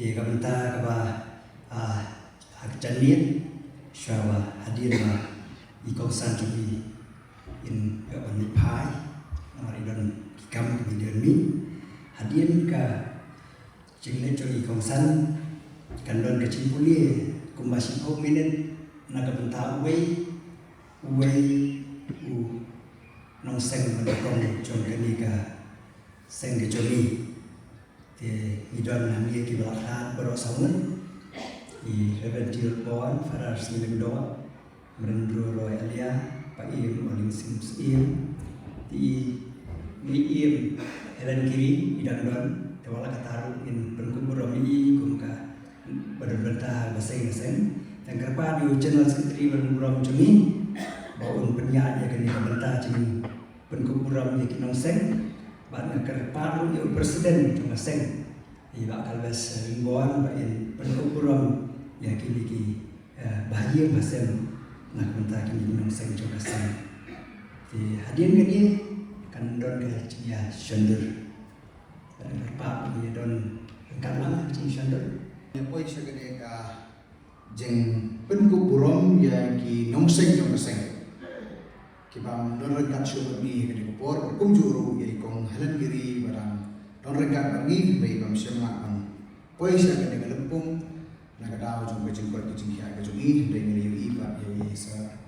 Di kabenta kaba agjanien shawa hadir ma ikausan jubi in kaban pai namari don kikam kemudian mi hadir ka jingle joi ikausan kandon kecimpuli kumbasi ko minen na kabenta uwei u nong seng mendokong jong kini ka seng kejomi idon nami ki balakhat baro saun I reventil bon farar silim doa merendru roy alia pa im oling sim ti mi im helen kiri idang don tewala kataru in berkubur mi kum ka berdenta baseng dan kerpa di channel sekretari berkubur jumi baun penyaja kini berdenta jing berkubur mi kinong seng ban kerpa ru presiden cuma seng iba kalbes rimboan ba in berkubur ya kini ki bahagia masem nak minta kini minum seng coba seng di hadian kini kan don ke ya shandur dan berpa ni don kalang cing shandur ya poi segede ka jeng penku burom ya ki nong seng coba seng ki bam don rekat syukur ni ke dikupor kumjuru ya ikong halan kiri barang don rekat bangi bayi bam semak bang poi segede ka lempung nakadaw jung bejeng kot kicing hiya ka jung I dengan yu iba ya sa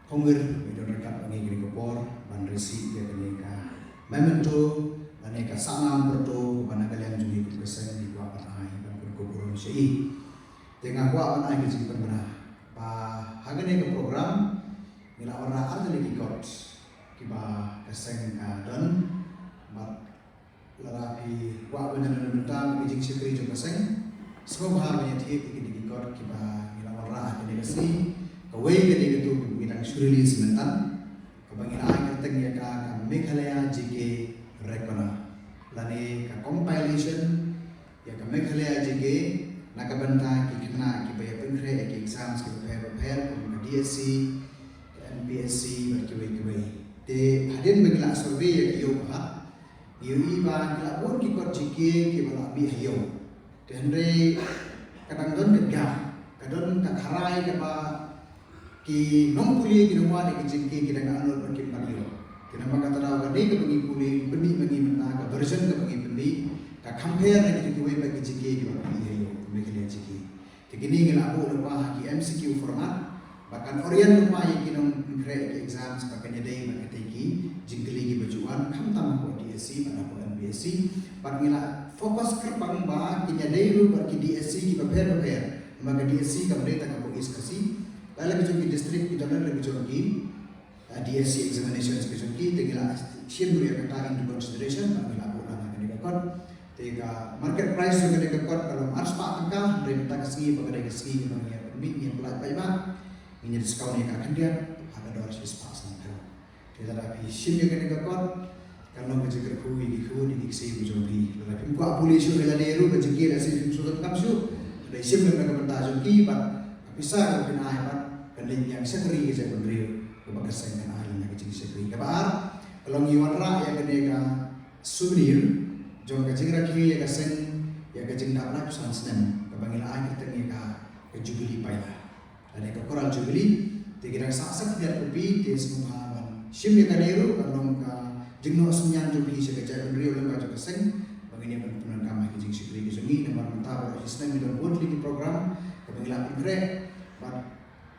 honger do rekat bangi gini kopor ban resi ya kene ka memento bane ka sanam berto bana kalian jung ikut besen di kwa ai ban berkuburun sei tengah kwa ban ai kicing pernah pa hagane ka program nila ora arta lagi kot kiba keseng ka don mat larapi kwa benar mentang kicing sekri jung keseng semua hal yang tiap kita dikor kita mila warah kita kasih kawai kita itu kita surili sementan kebangiran air tengnya ka Meghalaya JK rekona lani ka compilation ya ka Meghalaya JK nakabanta kikna kibaya pengkre ek exams ke prepare ke DSC ke NPSC berkibai te hadin begila survey ya yo ha yo iba kila pun kikot JK ke bala bi hayo Henry kadang-kadang kerja, kadang tak harai kapa ki nong puli ki rumah di kejengki kita nggak anut berkim panggil. Kita makan terau kadi ke bagi puli benih bagi mentah ke version ke bagi benih ke compare dengan kita bagi kejengki di bagi ayo bagi dia kejengki. Kini kita aku lupa ki MCQ format bahkan orient rumah yang kita create exam sebagai day bagi tegi jengkeli ki bajuan kam tam ko DSC pada ko MPSC pagila fokus kerpang ba kinyadairu bagi DSC ki prepare maka DSC ka mereka ka pugis kasi lagi jogi district kita lagi jogi DSC examinations ka jogi tegila siyempre ya kata into consideration pagila po na kanila kon tega market price yung kanila kon kalau harus pa ka renta kasi pagada kasi ng ya permit ni pala pa iba ini discount ya kan dia ada dolar sis pas nang kita tapi siyempre kanila kon kalau menjaga kuwi di kisi bujobi tapi ku polisi bela deru menjaga rasi sudah kapsu dari siyempre nagkabantajon ki pat kapisa ko pinahay pat kanin yang sekri ke sa bendrio kumbaga sa nga ahli na kajing sekri kabar kalau ngiwan ra ya kanega souvenir jong kajing ra ki ya kasen ya kajing dapat san senen kabangila ay kiteng ka jubili pa ya ada ka koral jubili tigira saksak dia kopi tes muhaban siyempre kaderu kanong ka jengno sunyan jo bi se kaja bendrio lemba jo keseng bangini penunan kamah kijing sikri kizungi nomor mentah sistem midon bond ligi program kebangila pengre bat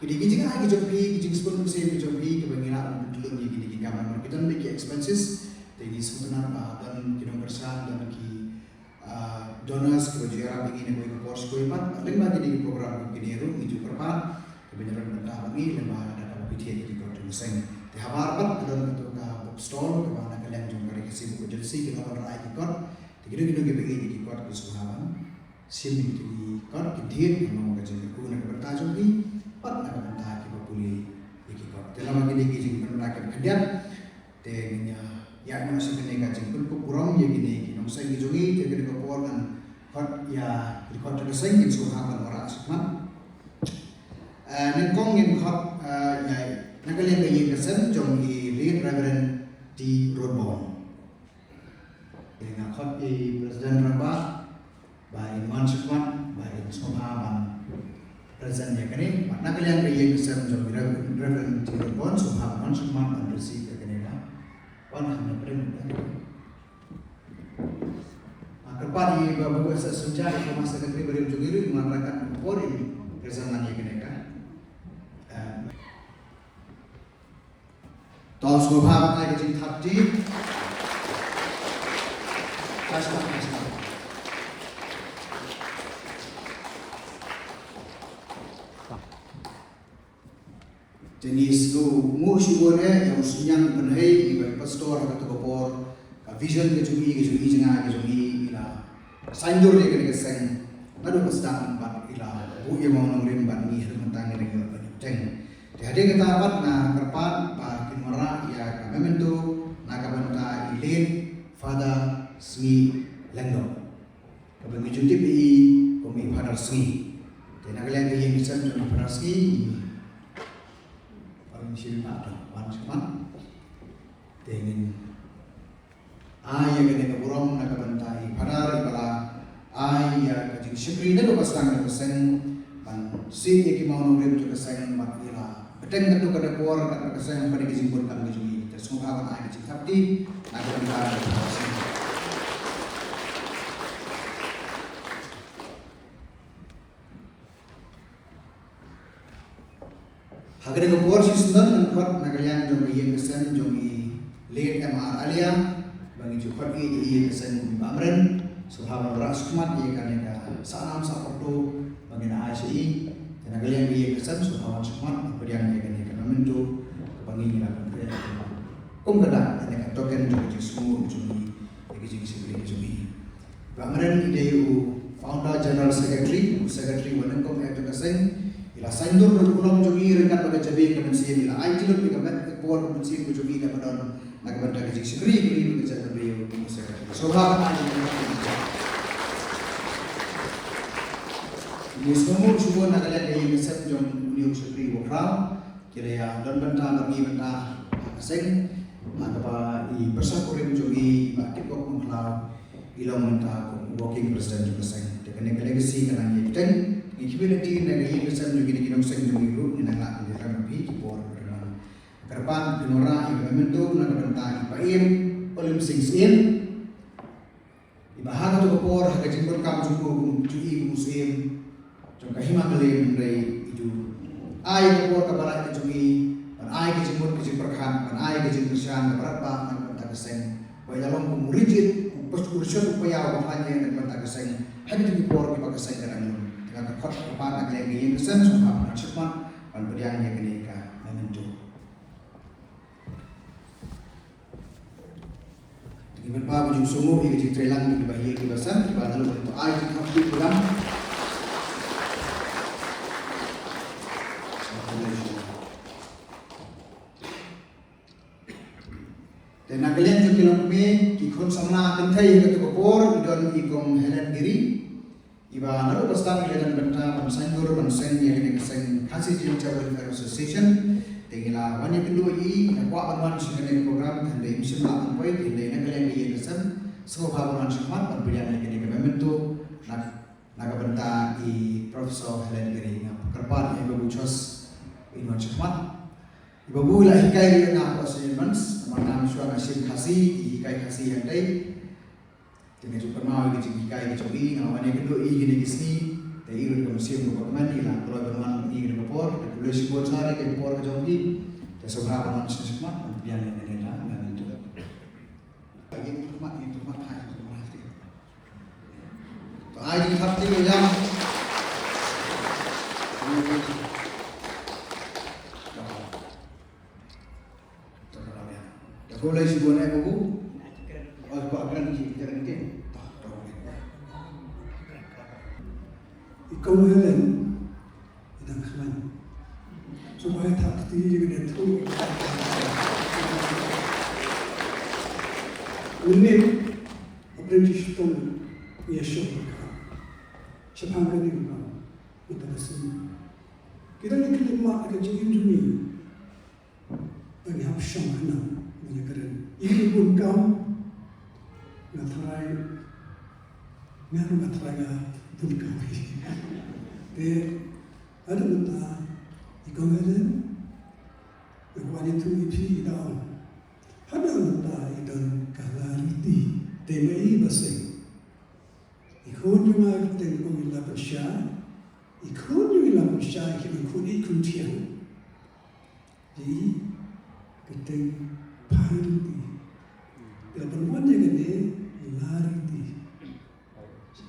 kidi kijing ai jo bi kijing spon se jo bi kebangila dulu ni kidi kamar kita make expenses tegi semutan ba dan kidong bersan dan ki donors ke jera begini boy course ko ipat lemba kidi program kidi ru itu perpat kebenaran mentah bangi lemba ada kapitian kidi ko seng te habar pat dan to ka bookstore ke mana kalian jong kari kasi buku jersey kita orang rakyat ikut gitu begini ikut ke suhaban sim itu ikut kedir memang kajian ku nak bertajung di pat nak bertaj ke puli ikut dalam lagi dijing penerakan kedan tehnya ya masih kena kajian pun kurang ya gini kita mesti dijungi jadi keporan kot ya ikut ke sing ke suhaban orang asmat nengkong yang kot ya nak kalian kajian kesen jong di Reverend di Rodbon. Dengan khot di Presiden Rabah, by Iman Sukmat present ya kene makna kalian yang kesem jom reverend Cirebon Subhaman Sukman bersih ya kene lah wan hanya pren Kerpadi babu asa sunja di masa negeri beri jogiri mengatakan Polri kesamaan ya kene kan Tol Subhaman ai kecing thapti Kasih jenis lu syukur yang sunyang penhei iba pastor atau kopor vision ke cumi jenga ke cumi ila sanjur dia kena keseng ngadu pasdang empat ila bu yang mau nongrin ban ni mentang ni dengan ceng jadi kita dapat na kerpat pa kinmara ya memento na kabanta ilin fada smi lendo kabang junti bi komi fada smi dan kalian yang bisa dengan fada smi Sini ada wansuman dengan ayah kene keburong nak bantai padar ibala ayah kajing syukri na lupas tang keseng ban si ki mau nurim tu keseng makila beteng ketu kada kuar kat keseng pada kisimpun kan kejui semua awan ayah kajing sabti nak bantai Hagre ko por sistem ngkot nagalian jong iye kesen jong i late MR alia bagi jukot iye kesen bamren subhanallah rasmat iye kaneka salam saporto bagi na ACI dan nagalian iye kesen subhanallah rasmat pedian iye kaneka memento bagi nila kum kada kaneka token jong semua jong i jing sibli jong i bamren ide founder general secretary wanan kom eta kesen ila sandur berkulong jogi rekat pada jabi ke mensi ila ai tiluk ke mat por mensi ku jogi ka padon nak benda ke sikri beri ke jaga beliau soha ani ni semua semua nak lihat dari mesej jom beliau sikri wakral kira ya don benda bagi benda asing apa i bersakurim jogi bakit kok mengklau ilang menta working president juga sing dengan legacy kana ni ten Equality na gayi besar juga di kinong seng jumi group ni nangak di dalam bi por dengan kerpan dinora implemento na kabanta ipaim olim singsin ibahaga to por haga jimbon kam jumbo jui musim jong kahima mele ndai itu ai por kabara ke jumi pan ai ke jimbon ke jimperkhan pan ai ke jimpersan berapa na kabanta keseng bayalong kumurigit pas kursion upaya bahanya na kabanta keseng hadi di por ke pakaseng kan dengan kot kepada kelenggi kesen sumpah penasihat dan beriang yang kenika memento. Dengan bawa baju sumur yang ditelang di bahagia kebasan di bawah lalu untuk air yang habis pulang. Dan nak kalian juga lompe ikut sama kentai yang ketuk kopor idon ikong Helen Giri. Iba naru pasang dengan benda pensandur pensen yang ini kesen kasih Jinja Welfare Association tinggal wanita kedua ini kuat bantuan sebagai program dan dari musim lapan poin ini kalian di kesen semua bantuan semat pembelian yang ini membentuk nak benda di Profesor Helen Giri yang kerpan yang berbucos iman semat ibu bulah hikai yang apa assignments mana suara asin kasih hikai kasih yang day dengan juga mau gitu jika ini cobi ngawan yang kedua ini sini dari itu ke museum ke mana lah kalau berman ini ke por boleh sebut sehari ke por ke cobi dan seberapa manusia semua kemudian yang lah dan itu lagi itu mat hai itu mati to ai di hati yang boleh sebut naik buku oh bukan kita ini ikaw Helen idang kaman supaya tak tinggi dengan itu unit apprenticeship tong yesho siapa yang ini kita kasih kita ni kita mak kita jengin jumi bagi hapsyam anak menyakaran ini pun kau ngatrai ngaru ngatrai pun kau Ada mata ikaw ngayon, nagwani ito ipi idaon. Ada mata idon kalariti, temai basing. Ikon yung mga kitang kong ilapan siya, ikon yung ilapan siya, ikinang ikon tiyang. Jadi, kitang pahariti. Ilapan mo niya gani, lariti.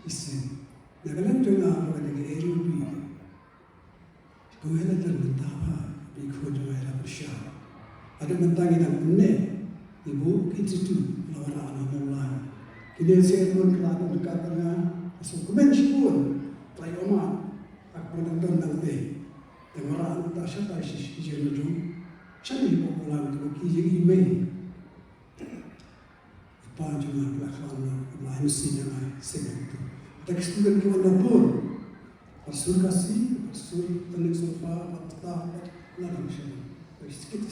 Isin. Nagalang yung nga ako kanang erubi. Kung hela dyan mentapa, ikon yung ilapan siya. Ada mentangin ang unne, ibu institut, lawan anak mulai. Kini saya pun kelihatan dekat dengan dokumen pun try omat aku nonton nanti tengok tak siapa sih ijen ujung siapa yang popular tu kiji email apa cuma belakang lain sih yang saya itu teks tu kan kita pun pasur kasih pasur telik sofa mata lalu macam sedikit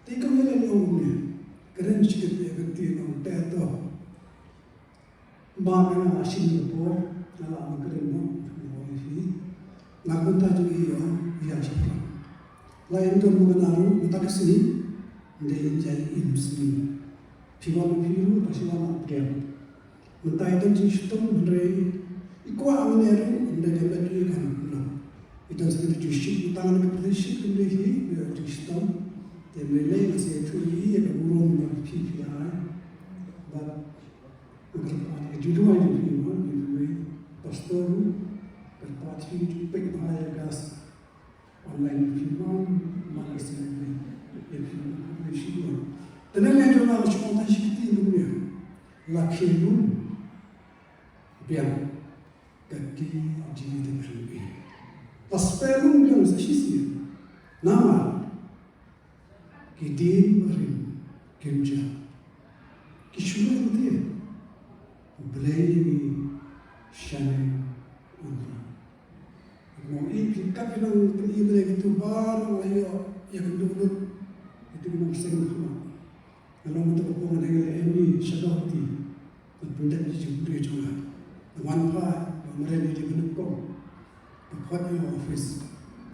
tapi kalau yang umumnya keren sedikit ya ganti orang teto Bang yang asin report, kalau agak remuk, boleh nakunta juga iya siapa. Lain tu mengenaru, kita kesini, dia jadi imsni. Piwal piru, pasti lama pergi. Mentai tu jenis tu, menrai, ikut amineru, dia dapat juga kan. Itu seperti jenis tangan kepolisi, dia jenis tu, dia menilai masih itu ia keburung PPI, but Judul yang diberi pastor berparti di pegawai gas online firman mana sendiri yang tenang yang juga cuma tak dunia laki lu biar kaki jadi terlebih paspelum yang sesisi nama kidin berim kerja kisulah dia Belai Shannon Undra. Mau ikut kapilang penilai itu baru ayo yang dulu itu memang sering sama. Kalau untuk hubungan dengan MD Shadoti, penting dijemput juga. Dengan Pak, mereka di Benukong, tempatnya office.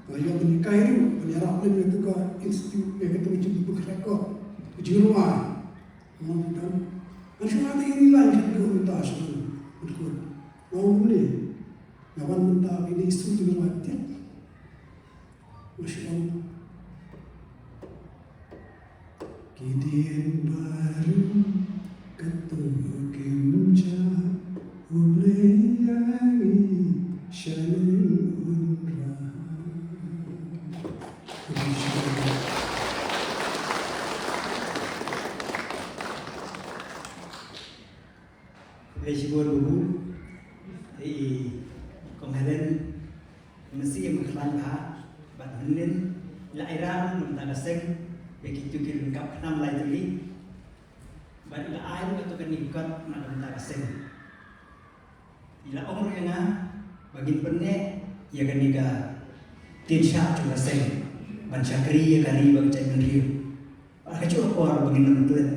Kalau menikah itu, menyerap lebih itu ke institut yang kita menjadi berkerekod, di rumah. Kemudian Masyarakat inilah yang kita minta asal berkuat. Mau boleh, lawan minta ini isu dengan mati. Masyarakat. Kidin baru ketemu kimja, boleh yangi shalin undra. Resiko dulu, kemarin mesti yang berkelan bat henin lairan mentang seng begitu lengkap enam lai tadi bat ila air atau kenikot mentang seng ila orang yang bagi penne ya kenika tinsha juga seng ban syakri ya kari bagi cai mendiu kecuali orang bagi nonton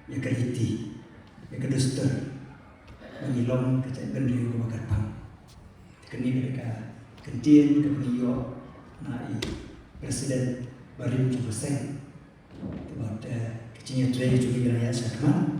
ya keriti ya keduster Mengilong kecak bendri ke bakar pang. Kini mereka kentian ke beliau nai presiden baru juga sen. Sebab kecilnya tray juga yang saya kenal.